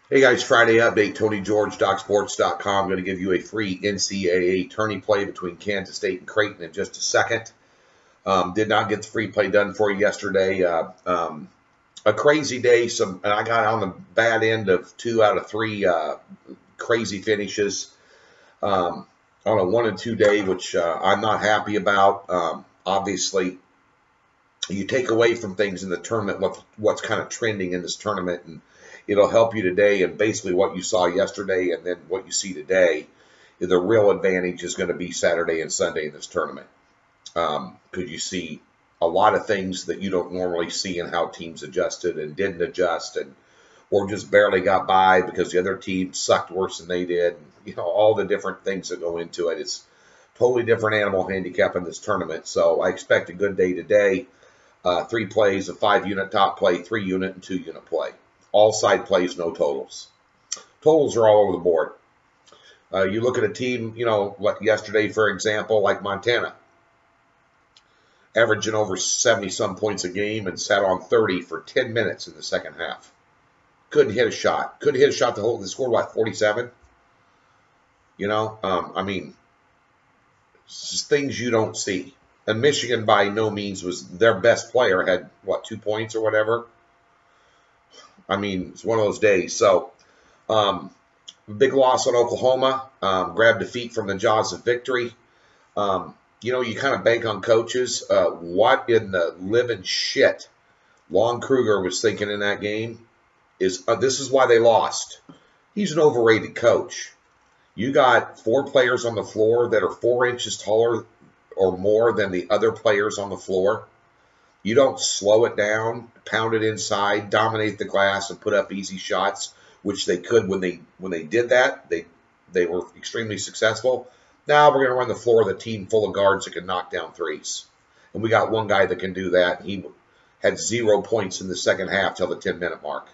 Hey guys, Friday update. Tony George, DocSports.com. I'm going to give you a free NCAA tourney play between Kansas State and Creighton in just a second. Did not get the free play done for you yesterday. A crazy day. And I got on the bad end of 2 out of 3 crazy finishes on a 1 and 2 day, which I'm not happy about. Obviously, you take away from things in the tournament what's kind of trending in this tournament, and it'll help you today. And basically what you saw yesterday and then what you see today, the real advantage is going to be Saturday and Sunday in this tournament, because you see a lot of things that you don't normally see in how teams adjusted and didn't adjust, and or just barely got by because the other team sucked worse than they did. All the different things that go into it. It's totally different animal handicap in this tournament. So I expect a good day today. 3 plays, a 5-unit top play, 3-unit and 2-unit play. All side plays, no totals. Totals are all over the board. You look at a team, like yesterday, for example, like Montana, averaging over 70-some points a game and sat on 30 for 10 minutes in the second half. Couldn't hit a shot. Couldn't hit a shot they scored, what, 47? I mean, things you don't see. And Michigan, by no means, was their best player, had, what, 2 points or whatever? I mean, it's one of those days. So, big loss on Oklahoma. Grabbed defeat from the jaws of victory. You kind of bank on coaches. What in the living shit Lon Kruger was thinking in that game is this is why they lost. He's an overrated coach. You got 4 players on the floor that are 4 inches taller or more than the other players on the floor. You don't slow it down, pound it inside, dominate the glass, and put up easy shots, which they could when they did that. They were extremely successful. Now we're going to run the floor with a team full of guards that can knock down threes. And we got one guy that can do that. He had 0 points in the second half till the 10-minute mark.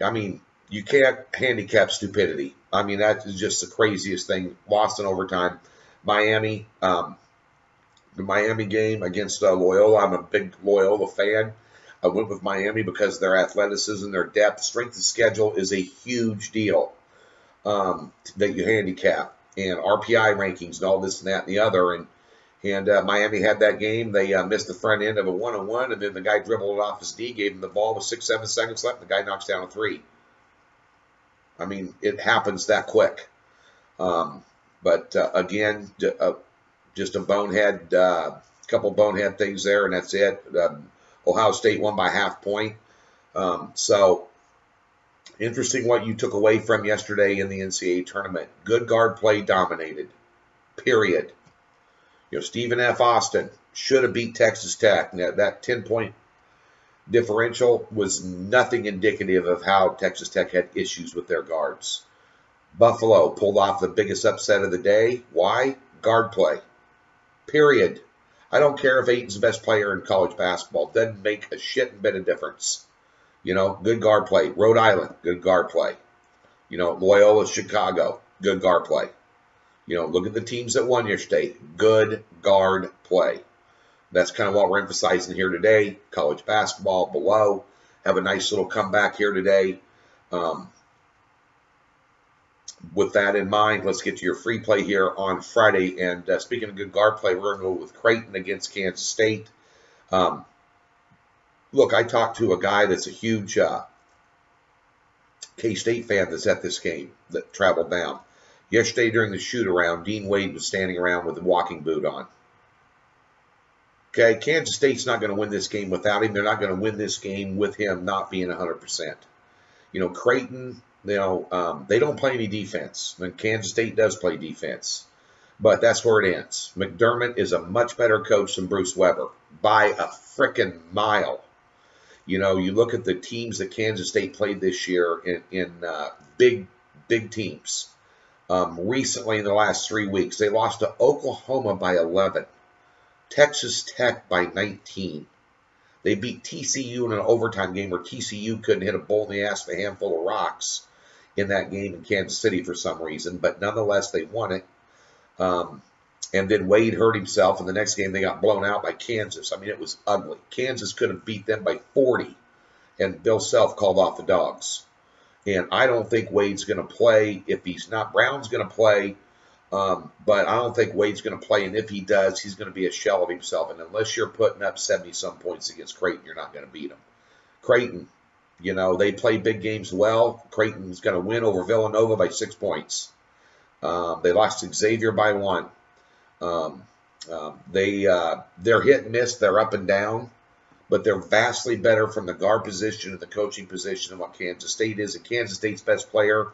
I mean, you can't handicap stupidity. I mean, that is just the craziest thing. Lost in overtime. Miami, the Miami game against Loyola. I'm a big Loyola fan. I went with Miami because their athleticism, their depth, strength of schedule is a huge deal that you handicap, and RPI rankings and all this and that and the other. And Miami had that game. They missed the front end of a 1-on-1, and then the guy dribbled it off his knee, gave him the ball with 6-7 seconds left, and the guy knocks down a 3. I mean, it happens that quick. But again, just a bonehead, couple bonehead things there, and that's it. Ohio State won by half point. So interesting what you took away from yesterday in the NCAA tournament. Good guard play dominated, period. Stephen F. Austin should have beat Texas Tech. That 10-point differential was nothing indicative of how Texas Tech had issues with their guards. Buffalo pulled off the biggest upset of the day. Why? Guard play. Period. I don't care if Ayton's the best player in college basketball. It doesn't make a shit bit of difference. Good guard play. Rhode Island, good guard play. Loyola, Chicago, good guard play. Look at the teams that won yesterday. Good guard play. That's kind of what we're emphasizing here today. College basketball below. Have a nice little comeback here today. With that in mind, let's get to your free play here on Friday. And speaking of good guard play, we're going to go with Creighton against Kansas State. Look, I talked to a guy that's a huge K-State fan that's at this game that traveled down. Yesterday during the shoot-around, Dean Wade was standing around with a walking boot on. Okay, Kansas State's not going to win this game without him. They're not going to win this game with him not being 100%. Creighton, they don't play any defense. And Kansas State does play defense. But that's where it ends. McDermott is a much better coach than Bruce Weber by a frickin' mile. You look at the teams that Kansas State played this year in big teams. Recently, in the last 3 weeks, they lost to Oklahoma by 11. Texas Tech by 19. They beat TCU in an overtime game where TCU couldn't hit a bull in the ass with a handful of rocks in that game in Kansas City for some reason, but nonetheless they won it. And then Wade hurt himself, and the next game they got blown out by Kansas. I mean, it was ugly. Kansas could have beat them by 40, and Bill Self called off the dogs. And I don't think Wade's going to play. If he's not, Brown's going to play. But I don't think Wade's going to play. And if he does, he's going to be a shell of himself. And unless you're putting up 70-some points against Creighton, you're not going to beat them. Creighton, they play big games well. Creighton's going to win over Villanova by 6 points. They lost to Xavier by 1. They're hit and miss. They're up and down. But they're vastly better from the guard position and the coaching position than what Kansas State is. And Kansas State's best player,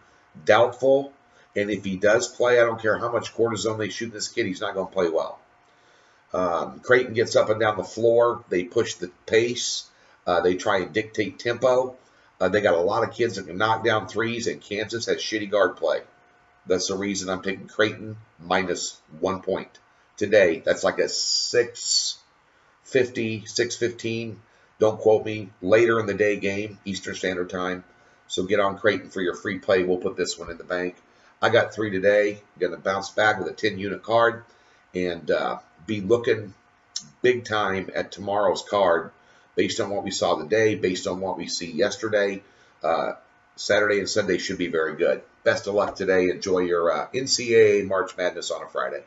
doubtful. And if he does play, I don't care how much cortisone they shoot this kid, he's not going to play well. Creighton gets up and down the floor. They push the pace. They try and dictate tempo. They got a lot of kids that can knock down threes, and Kansas has shitty guard play. That's the reason I'm picking Creighton minus 1 point today. That's like a 6:50, 6:15. Don't quote me. Later in the day game, Eastern Standard Time. So get on Creighton for your free play. We'll put this one in the bank. I got 3 today. Going to bounce back with a 10-unit card and be looking big time at tomorrow's card based on what we saw today, based on what we see yesterday. Saturday and Sunday should be very good. Best of luck today. Enjoy your NCAA March Madness on a Friday.